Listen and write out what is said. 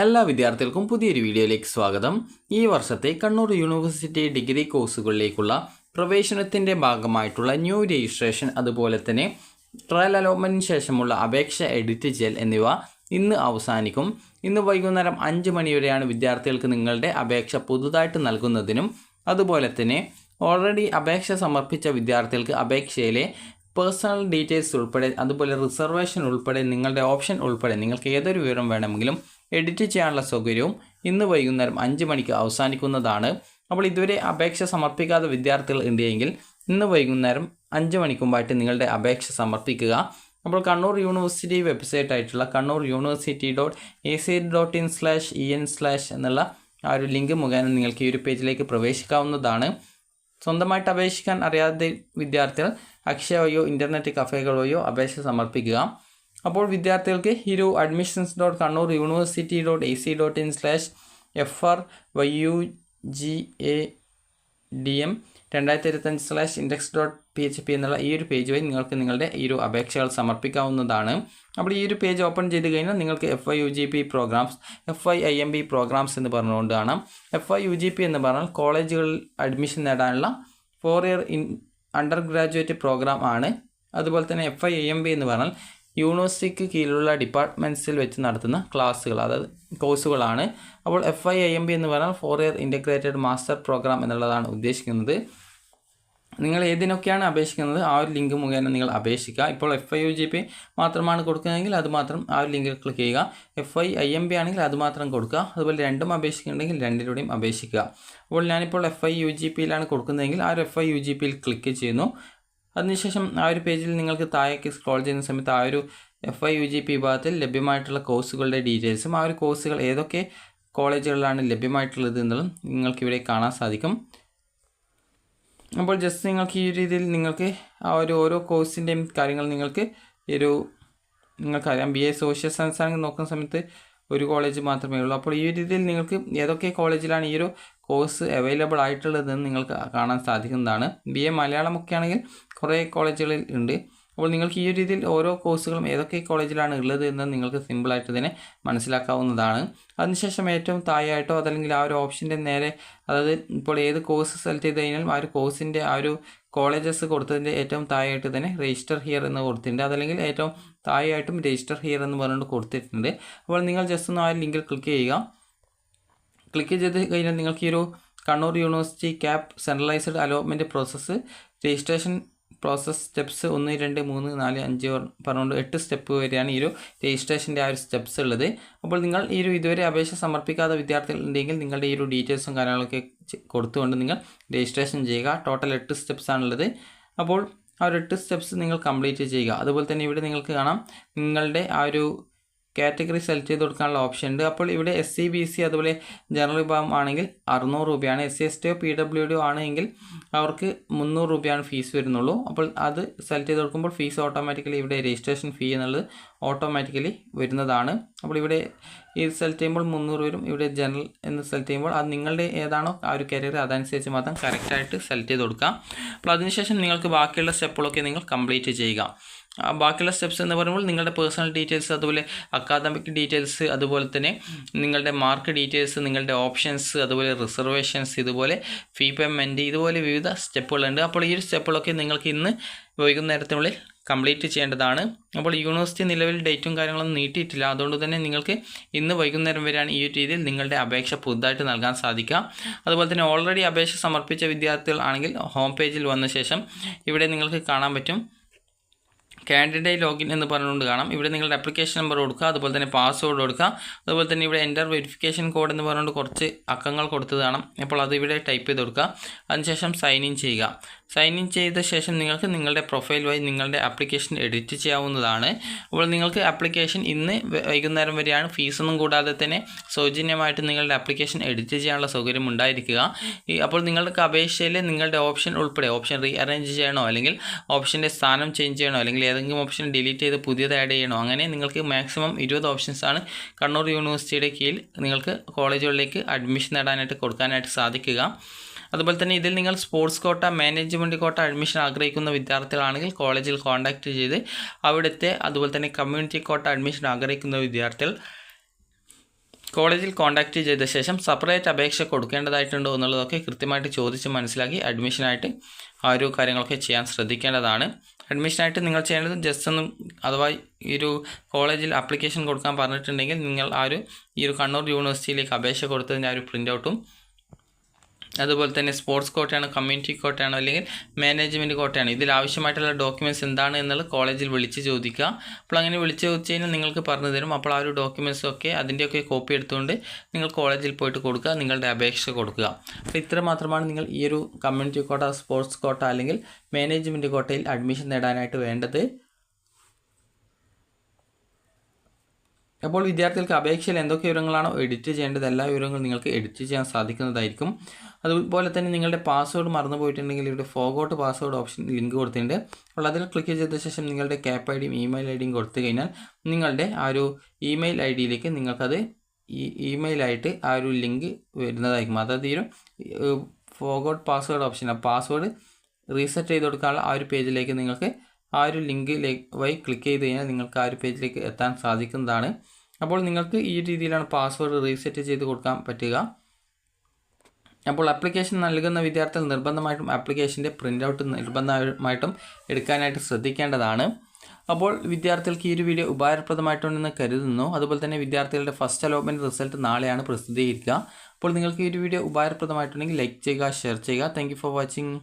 എല്ലാ വിദ്യാർത്ഥികൾക്കും പുതിയൊരു വീഡിയോയിലേക്ക് സ്വാഗതം. ഈ വർഷത്തെ കണ്ണൂർ യൂണിവേഴ്സിറ്റി ഡിഗ്രി കോഴ്സുകളിലേക്കുള്ള പ്രവേശനത്തിൻ്റെ ഭാഗമായിട്ടുള്ള ന്യൂ രജിസ്ട്രേഷൻ, അതുപോലെ തന്നെ ട്രയൽ അലോട്ട്മെൻറ്റിന് ശേഷമുള്ള അപേക്ഷ എഡിറ്റ് ചെയ്യൽ എന്നിവ ഇന്ന് അവസാനിക്കും. ഇന്ന് വൈകുന്നേരം 5 മണി വരെയാണ് വിദ്യാർത്ഥികൾക്ക് നിങ്ങളുടെ അപേക്ഷ പുതുതായിട്ട് നൽകുന്നതിനും അതുപോലെ തന്നെ ഓൾറെഡി അപേക്ഷ സമർപ്പിച്ച വിദ്യാർത്ഥികൾക്ക് അപേക്ഷയിലെ പേഴ്സണൽ ഡീറ്റെയിൽസ് ഉൾപ്പെടെ അതുപോലെ റിസർവേഷൻ ഉൾപ്പെടെ നിങ്ങളുടെ ഓപ്ഷൻ ഉൾപ്പെടെ നിങ്ങൾക്ക് ഏതൊരു വിവരം വേണമെങ്കിലും എഡിറ്റ് ചെയ്യാനുള്ള സൗകര്യവും ഇന്ന് വൈകുന്നേരം 5 മണിക്ക് അവസാനിക്കുന്നതാണ്. അപ്പോൾ ഇതുവരെ അപേക്ഷ സമർപ്പിക്കാത്ത വിദ്യാർത്ഥികൾ ഉണ്ടെങ്കിൽ ഇന്ന് വൈകുന്നേരം 5 മണിക്കുമ്പായിട്ട് നിങ്ങളുടെ അപേക്ഷ സമർപ്പിക്കുക. അപ്പോൾ കണ്ണൂർ യൂണിവേഴ്സിറ്റി വെബ്സൈറ്റ് ആയിട്ടുള്ള kannur.university.ac.in/en/ എന്നുള്ള ആ ഒരു ലിങ്ക് മുഖേന നിങ്ങൾക്ക് ഈ ഒരു പേജിലേക്ക് പ്രവേശിക്കാവുന്നതാണ്. സ്വന്തമായിട്ട് അപേക്ഷിക്കാൻ അറിയാത്ത വിദ്യാർത്ഥികൾ അക്ഷയ വഴിയോ ഇൻ്റർനെറ്റ് കഫേകൾ വഴിയോ അപേക്ഷ സമർപ്പിക്കുക. അപ്പോൾ വിദ്യാർത്ഥികൾക്ക് ഈ ഒരു admissions.kannur.university.ac.in/FRYUGADM2025/index.php എന്നുള്ള ഈ ഒരു പേജ് വഴി നിങ്ങൾക്ക് നിങ്ങളുടെ ഈ ഒരു അപേക്ഷകൾ സമർപ്പിക്കാവുന്നതാണ്. അപ്പോൾ ഈ ഒരു പേജ് ഓപ്പൺ ചെയ്ത് കഴിഞ്ഞാൽ നിങ്ങൾക്ക് FYUGP പ്രോഗ്രാംസ്, FYIMB പ്രോഗ്രാംസ് എന്ന് പറഞ്ഞുകൊണ്ട് കാണാം. FYUGP എന്ന് പറഞ്ഞാൽ കോളേജുകളിൽ അഡ്മിഷൻ നേടാനുള്ള 4 ഇയർ അണ്ടർ ഗ്രാജുവേറ്റ് പ്രോഗ്രാം ആണ്. അതുപോലെ തന്നെ FYIMB എന്ന് പറഞ്ഞാൽ യൂണിവേഴ്സിറ്റിക്ക് കീഴിലുള്ള ഡിപ്പാർട്ട്മെൻറ്റ്സിൽ വെച്ച് നടത്തുന്ന ക്ലാസ്സുകൾ, അതായത് കോഴ്സുകളാണ്. അപ്പോൾ FYIMB എന്ന് പറഞ്ഞാൽ 4 ഇയർ ഇൻ്റഗ്രേറ്റഡ് മാസ്റ്റർ പ്രോഗ്രാം എന്നുള്ളതാണ് ഉദ്ദേശിക്കുന്നത്. നിങ്ങൾ ഏതിനൊക്കെയാണ് അപേക്ഷിക്കുന്നത് ആ ഒരു ലിങ്ക് മുഖേന നിങ്ങൾ അപേക്ഷിക്കുക. ഇപ്പോൾ FYUGP മാത്രമാണ് കൊടുക്കുന്നതെങ്കിൽ അത് മാത്രം ആ ഒരു ലിങ്കിൽ ക്ലിക്ക് ചെയ്യുക. FYIMB ആണെങ്കിൽ അത് മാത്രം കൊടുക്കുക. അതുപോലെ രണ്ടും അപേക്ഷിക്കുന്നുണ്ടെങ്കിൽ രണ്ടിലൂടെയും അപേക്ഷിക്കുക. അപ്പോൾ ഞാനിപ്പോൾ FYUGPയിലാണ് കൊടുക്കുന്നതെങ്കിൽ ആ ഒരു FYUGPയിൽ ക്ലിക്ക് ചെയ്യുന്നു. അതിനുശേഷം ആ ഒരു പേജിൽ നിങ്ങൾക്ക് താഴേക്ക് സ്ക്രോൾ ചെയ്യുന്ന സമയത്ത് ആ ഒരു FYUGP വിഭാഗത്തിൽ ലഭ്യമായിട്ടുള്ള കോഴ്സുകളുടെ ഡീറ്റെയിൽസും ആ ഒരു കോഴ്സുകൾ ഏതൊക്കെ കോളേജുകളിലാണ് ലഭ്യമായിട്ടുള്ളത് എന്നുള്ളതും നിങ്ങൾക്കിവിടെ കാണാൻ സാധിക്കും. അപ്പോൾ ജസ്റ്റ് നിങ്ങൾക്ക് ഈ രീതിയിൽ നിങ്ങൾക്ക് ആ ഒരു ഓരോ കോഴ്സിൻ്റെയും കാര്യങ്ങൾ നിങ്ങൾക്കറിയാം. BA സോഷ്യൽ സയൻസ് ആണെങ്കിൽ നോക്കുന്ന സമയത്ത് ഒരു കോളേജ് മാത്രമേ ഉള്ളൂ. അപ്പോൾ ഈ രീതിയിൽ നിങ്ങൾക്ക് ഏതൊക്കെ കോളേജിലാണ് ഈ ഒരു കോഴ്സ് അവൈലബിൾ ആയിട്ടുള്ളതെന്ന് നിങ്ങൾക്ക് കാണാൻ സാധിക്കുന്നതാണ്. BA മലയാളമൊക്കെ ആണെങ്കിൽ കുറേ കോളേജുകളിൽ ഉണ്ട്. അപ്പോൾ നിങ്ങൾക്ക് ഈ ഒരു രീതിയിൽ ഓരോ കോഴ്സുകളും ഏതൊക്കെ കോളേജിലാണ് ഉള്ളത് എന്ന് നിങ്ങൾക്ക് സിമ്പിളായിട്ട് തന്നെ മനസ്സിലാക്കാവുന്നതാണ്. അതിനുശേഷം ഏറ്റവും താഴെയായിട്ടോ അതല്ലെങ്കിൽ ആ ഒരു ഓപ്ഷൻ്റെ നേരെ, അതായത് ഇപ്പോൾ ഏത് കോഴ്സ് സെലക്ട് ചെയ്ത് കഴിഞ്ഞാലും ആ ഒരു കോഴ്സിൻ്റെ ആ ഒരു കോളേജസ് കൊടുത്തതിൻ്റെ ഏറ്റവും താഴെയായിട്ട് തന്നെ രജിസ്റ്റർ ഹിയർ എന്ന് കൊടുത്തിട്ടുണ്ട്. അതല്ലെങ്കിൽ ഏറ്റവും താഴെയായിട്ടും രജിസ്റ്റർ ഹിയർ എന്ന് പറഞ്ഞുകൊണ്ട് കൊടുത്തിട്ടുണ്ട്. അപ്പോൾ നിങ്ങൾ ജസ്റ്റ് ഒന്ന് ആ ലിങ്കിൽ ക്ലിക്ക് ചെയ്യുക. ക്ലിക്ക് ചെയ്ത് കഴിഞ്ഞാൽ നിങ്ങൾക്ക് ഈ ഒരു Kannur university cap centralised allotment process registration process steps 1, 2, 3, 4, 5 പറഞ്ഞുകൊണ്ട് 8 സ്റ്റെപ്പ് വരെയാണ് ഈ ഒരു രജിസ്ട്രേഷൻ്റെ ആ ഒരു സ്റ്റെപ്സ് ഉള്ളത്. അപ്പോൾ നിങ്ങൾ ഈ ഒരു ഇതുവരെ അപേക്ഷ സമർപ്പിക്കാത്ത വിദ്യാർത്ഥികൾ ഉണ്ടെങ്കിൽ നിങ്ങളുടെ ഈ ഒരു ഡീറ്റെയിൽസും കാര്യങ്ങളൊക്കെ കൊടുത്തുകൊണ്ട് നിങ്ങൾ രജിസ്ട്രേഷൻ ചെയ്യുക. ടോട്ടൽ 8 സ്റ്റെപ്സ് ആണുള്ളത്. അപ്പോൾ ആ ഒരു 8 സ്റ്റെപ്സ് നിങ്ങൾ കംപ്ലീറ്റ് ചെയ്യുക. അതുപോലെ തന്നെ ഇവിടെ നിങ്ങൾക്ക് കാണാം നിങ്ങളുടെ ആ ഒരു കാറ്റഗറി സെലക്ട് ചെയ്ത് കൊടുക്കാനുള്ള ഓപ്ഷൻ ഉണ്ട്. അപ്പോൾ ഇവിടെ SC BC അതുപോലെ ജനറൽ വിഭാഗം ആണെങ്കിൽ 600 രൂപയാണ്. SC ST PWD ആണെങ്കിൽ അവർക്ക് 300 രൂപയാണ് ഫീസ് വരുന്നുള്ളൂ. അപ്പോൾ അത് സെലക്ട് ചെയ്ത് കൊടുക്കുമ്പോൾ ഫീസ് ഓട്ടോമാറ്റിക്കലി ഇവിടെ രജിസ്ട്രേഷൻ ഫീ എന്നുള്ളത് ഓട്ടോമാറ്റിക്കലി വരുന്നതാണ്. അപ്പോൾ ഇവിടെ ഇത് സെലക്ട് ചെയ്യുമ്പോൾ 300 വരും. ഇവിടെ ജനറൽ എന്ന് സെലക്ട് ചെയ്യുമ്പോൾ അത് നിങ്ങളുടെ ഏതാണോ ആ ഒരു കാറ്റഗറി അതനുസരിച്ച് മാത്രം കറക്റ്റായിട്ട് സെലക്ട് ചെയ്ത് കൊടുക്കാം. അപ്പോൾ അതിനുശേഷം നിങ്ങൾക്ക് ബാക്കിയുള്ള സ്റ്റെപ്പുകളൊക്കെ നിങ്ങൾ കംപ്ലീറ്റ് ചെയ്യുക. ബാക്കിയുള്ള സ്റ്റെപ്സ് എന്ന് പറയുമ്പോൾ നിങ്ങളുടെ പേഴ്സണൽ ഡീറ്റെയിൽസ്, അതുപോലെ അക്കാദമിക് ഡീറ്റെയിൽസ്, അതുപോലെ തന്നെ നിങ്ങളുടെ മാർക്ക് ഡീറ്റെയിൽസ്, നിങ്ങളുടെ ഓപ്ഷൻസ്, അതുപോലെ റിസർവേഷൻസ്, ഇതുപോലെ ഫീ പേയ്മെൻറ്റ്, ഇതുപോലെ വിവിധ സ്റ്റെപ്പുകളുണ്ട്. അപ്പോൾ ഈ ഒരു സ്റ്റെപ്പുകളൊക്കെ നിങ്ങൾക്ക് ഇന്ന് വൈകുന്നേരത്തിനുള്ളിൽ കംപ്ലീറ്റ് ചെയ്യേണ്ടതാണ്. അപ്പോൾ യൂണിവേഴ്സിറ്റി നിലവിൽ ഡേറ്റും കാര്യങ്ങളൊന്നും നീട്ടിയിട്ടില്ല. അതുകൊണ്ട് തന്നെ നിങ്ങൾക്ക് ഇന്ന് വൈകുന്നേരം വരെയാണ് ഈ ഒരു രീതിയിൽ നിങ്ങളുടെ അപേക്ഷ പുതുതായിട്ട് നൽകാൻ സാധിക്കുക. അതുപോലെ തന്നെ ഓൾറെഡി അപേക്ഷ സമർപ്പിച്ച വിദ്യാർത്ഥികൾ ആണെങ്കിൽ ഹോം പേജിൽ വന്ന ശേഷം ഇവിടെ നിങ്ങൾക്ക് കാണാൻ പറ്റും കാൻഡിഡേറ്റ് ലോഗിൻ എന്ന് പറഞ്ഞുകൊണ്ട് കാണാം. ഇവിടെ നിങ്ങളുടെ ആപ്ലിക്കേഷൻ നമ്പർ കൊടുക്കുക, അതുപോലെ തന്നെ പാസ്വേഡ് കൊടുക്കുക, അതുപോലെ തന്നെ ഇവിടെ എൻ്റർ വെരിഫിക്കേഷൻ കോഡ് എന്ന് പറഞ്ഞുകൊണ്ട് കുറച്ച് അക്കങ്ങൾ കൊടുത്തത് കാണാം. അപ്പോൾ അത് ഇവിടെ ടൈപ്പ് ചെയ്ത് കൊടുക്കുക. അതിനുശേഷം സൈൻ ഇൻ ചെയ്യുക. സൈൻ ഇൻ ചെയ്ത ശേഷം നിങ്ങൾക്ക് നിങ്ങളുടെ പ്രൊഫൈൽ വഴി നിങ്ങളുടെ ആപ്ലിക്കേഷൻ എഡിറ്റ് ചെയ്യാവുന്നതാണ്. അപ്പോൾ നിങ്ങൾക്ക് ആപ്ലിക്കേഷൻ ഇന്ന് വൈകുന്നേരം വരെയാണ്. ഫീസൊന്നും കൂടാതെ തന്നെ സൗജന്യമായിട്ട് നിങ്ങളുടെ ആപ്ലിക്കേഷൻ എഡിറ്റ് ചെയ്യാനുള്ള സൗകര്യം ഉണ്ടായിരിക്കുക. അപ്പോൾ നിങ്ങൾക്ക് അപേക്ഷയിൽ നിങ്ങളുടെ ഓപ്ഷൻ ഉൾപ്പെടെ ഓപ്ഷൻ റീ അറേഞ്ച് ചെയ്യണോ, അല്ലെങ്കിൽ ഓപ്ഷൻ്റെ സ്ഥാനം ചേഞ്ച് ചെയ്യണോ, അല്ലെങ്കിൽ ഏതെങ്കിലും ഓപ്ഷൻ ഡിലീറ്റ് ചെയ്ത് പുതിയത് ആഡ് ചെയ്യണോ, അങ്ങനെ നിങ്ങൾക്ക് മാക്സിമം 20 ഓപ്ഷൻസാണ് കണ്ണൂർ യൂണിവേഴ്സിറ്റിയുടെ കീഴിൽ നിങ്ങൾക്ക് കോളേജുകളിലേക്ക് അഡ്മിഷൻ നേടാനായിട്ട് കൊടുക്കാനായിട്ട് സാധിക്കുക. അതുപോലെ തന്നെ ഇതിൽ നിങ്ങൾ സ്പോർട്സ് കോട്ട, മാനേജ്മെൻറ്റ് കോട്ട അഡ്മിഷൻ ആഗ്രഹിക്കുന്ന വിദ്യാർത്ഥികളാണെങ്കിൽ കോളേജിൽ കോൺടാക്റ്റ് ചെയ്ത് അവിടുത്തെ, അതുപോലെ തന്നെ കമ്മ്യൂണിറ്റി കോട്ട അഡ്മിഷൻ ആഗ്രഹിക്കുന്ന വിദ്യാർത്ഥികൾ കോളേജിൽ കോൺടാക്റ്റ് ചെയ്ത ശേഷം സെപ്പറേറ്റ് അപേക്ഷ കൊടുക്കേണ്ടതായിട്ടുണ്ടോ എന്നുള്ളതൊക്കെ കൃത്യമായിട്ട് ചോദിച്ച് മനസ്സിലാക്കി അഡ്മിഷനായിട്ട് ആ ഒരു കാര്യങ്ങളൊക്കെ ചെയ്യാൻ ശ്രദ്ധിക്കേണ്ടതാണ്. അഡ്മിഷനായിട്ട് നിങ്ങൾ ചെയ്യേണ്ടത് ജസ്റ്റ് ഒന്നും അഥവാ ഈ ഒരു കോളേജിൽ ആപ്ലിക്കേഷൻ കൊടുക്കാൻ പറഞ്ഞിട്ടുണ്ടെങ്കിൽ നിങ്ങൾ ഈ ഒരു കണ്ണൂർ യൂണിവേഴ്സിറ്റിയിലേക്ക് അപേക്ഷ കൊടുത്തതിൻ്റെ ആ ഒരു പ്രിൻ്റ് ഔട്ടും അതുപോലെ തന്നെ സ്പോർട്സ് കോട്ടയാണോ കമ്മ്യൂണിറ്റി കോട്ടയാണോ അല്ലെങ്കിൽ മാനേജ്മെൻറ്റ് കോട്ടയാണോ ഇതിൽ ആവശ്യമായിട്ടുള്ള ഡോക്യുമെൻറ്റ്സ് എന്താണ് എന്നുള്ളത് കോളേജിൽ വിളിച്ച് ചോദിക്കുക. അപ്പോൾ അങ്ങനെ വിളിച്ച് ചോദിച്ചു കഴിഞ്ഞാൽ നിങ്ങൾക്ക് പറഞ്ഞു തരും. അപ്പോൾ ആ ഒരു ഡോക്യുമെൻറ്റ്സൊക്കെ അതിൻ്റെയൊക്കെ കോപ്പി എടുത്തുകൊണ്ട് നിങ്ങൾ കോളേജിൽ പോയിട്ട് കൊടുക്കുക, നിങ്ങളുടെ അപേക്ഷ കൊടുക്കുക. അപ്പോൾ ഇത്ര മാത്രമാണ് നിങ്ങൾ ഈ ഒരു കമ്മ്യൂണിറ്റി കോട്ട, സ്പോർട്സ് കോട്ട അല്ലെങ്കിൽ മാനേജ്മെൻറ്റ് കോട്ടയിൽ അഡ്മിഷൻ നേടാനായിട്ട് വേണ്ടത്. അപ്പോൾ വിദ്യാർത്ഥികൾക്ക് അപേക്ഷയിൽ എന്തൊക്കെ വിവരങ്ങളാണോ എഡിറ്റ് ചെയ്യേണ്ടത് എല്ലാ വിവരങ്ങളും നിങ്ങൾക്ക് എഡിറ്റ് ചെയ്യാൻ സാധിക്കുന്നതായിരിക്കും. അതുപോലെ തന്നെ നിങ്ങളുടെ പാസ്വേഡ് മറന്നു പോയിട്ടുണ്ടെങ്കിൽ ഇവിടെ ഫോർഗോട്ട് പാസ്വേഡ് ഓപ്ഷൻ ലിങ്ക് കൊടുത്തിട്ടുണ്ട്. അപ്പോൾ അതിൽ ക്ലിക്ക് ചെയ്ത ശേഷം നിങ്ങളുടെ ക്യാപ് ഐ ഡിയും ഇമെയിൽ ഐ ഡിയും കൊടുത്തു കഴിഞ്ഞാൽ നിങ്ങളുടെ ആ ഒരു ഇമെയിൽ ഐ ഡിയിലേക്ക് നിങ്ങൾക്കത് ഇമെയിലായിട്ട് ആ ഒരു ലിങ്ക് വരുന്നതായിരിക്കും. അതായത് ഈ ഒരു ഫോർഗോട്ട് പാസ്വേഡ് ഓപ്ഷൻ, ആ പാസ്വേഡ് റീസെറ്റ് ചെയ്ത് കൊടുക്കാനുള്ള ആ ഒരു പേജിലേക്ക് നിങ്ങൾക്ക് ആ ഒരു ലിങ്കിലേക്ക് വഴി ക്ലിക്ക് ചെയ്ത് കഴിഞ്ഞാൽ നിങ്ങൾക്ക് ആ ഒരു പേജിലേക്ക് എത്താൻ സാധിക്കുന്നതാണ്. അപ്പോൾ നിങ്ങൾക്ക് ഈ രീതിയിലാണ് പാസ്വേഡ് റീസെറ്റ് ചെയ്ത് കൊടുക്കാൻ പറ്റുക. അപ്പോൾ ആപ്ലിക്കേഷൻ നൽകുന്ന വിദ്യാർത്ഥികൾ നിർബന്ധമായിട്ടും ആപ്ലിക്കേഷൻ്റെ പ്രിൻ്റ് ഔട്ട് നിർബന്ധമായിട്ടും എടുക്കാനായിട്ട് ശ്രദ്ധിക്കേണ്ടതാണ്. അപ്പോൾ വിദ്യാർത്ഥികൾക്ക് ഈ ഒരു വീഡിയോ ഉപകാരപ്രദമായിട്ടുണ്ടെന്ന് കരുതുന്നു. അതുപോലെ തന്നെ വിദ്യാർത്ഥികളുടെ ഫസ്റ്റ് അലോട്ട്മെൻറ്റ് റിസൾട്ട് നാളെയാണ് പ്രസിദ്ധീകരിക്കുക. അപ്പോൾ നിങ്ങൾക്ക് ഈ ഒരു വീഡിയോ ഉപകാരപ്രദമായിട്ടുണ്ടെങ്കിൽ ലൈക്ക് ചെയ്യുക, ഷെയർ ചെയ്യുക. Thank you for watching.